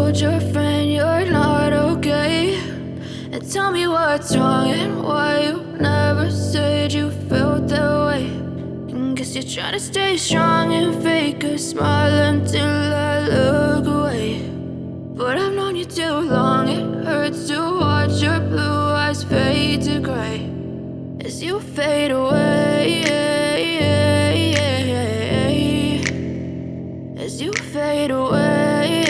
told your friend you're not okay? And tell me what's wrong and why you never said you felt that way. And guess you're trying to stay strong and fake a smile until I look away. But I've known you too long, it hurts to watch your blue eyes fade to gray as you fade away, as you fade away.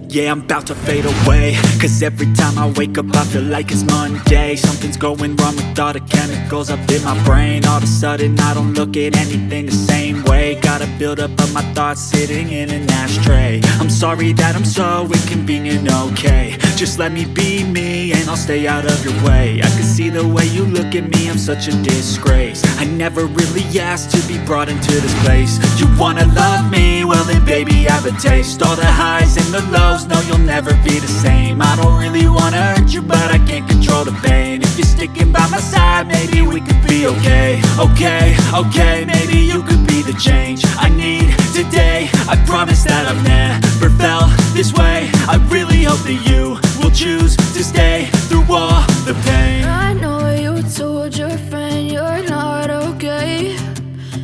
Yeah, I'm about to fade away, cause every time I wake up I feel like it's Monday. Something's going wrong with all the chemicals up in my brain. All of a sudden I don't look at anything the same way. Got a build up of my thoughts sitting in an ashtray. I'm sorry that I'm so inconvenient, okay? Just let me be me and I'll stay out of your way. I can see the way you look at me, I'm such a disgrace. I never really asked to be brought into this place. You wanna love me? Well then baby, have a taste. All the highs and the lows, no, you'll never be the same. I don't really wanna hurt you, but I can't control the pain. If you're sticking by my side, maybe we could be okay. Okay, maybe you could be the change I need today. I promise that I've never felt this way. I really hope that you will choose to stay through all the pain. I know you told your friend you're not okay.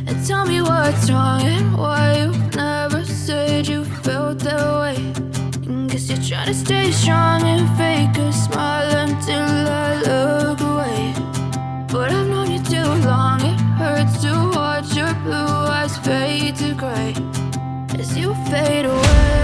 And tell me what's wrong and why you never said you felt that way. And guess you're trying to stay strong and fake a smile until I look away. But I've known you too long, it hurts to watch your blue eyes fade to gray as you fade away.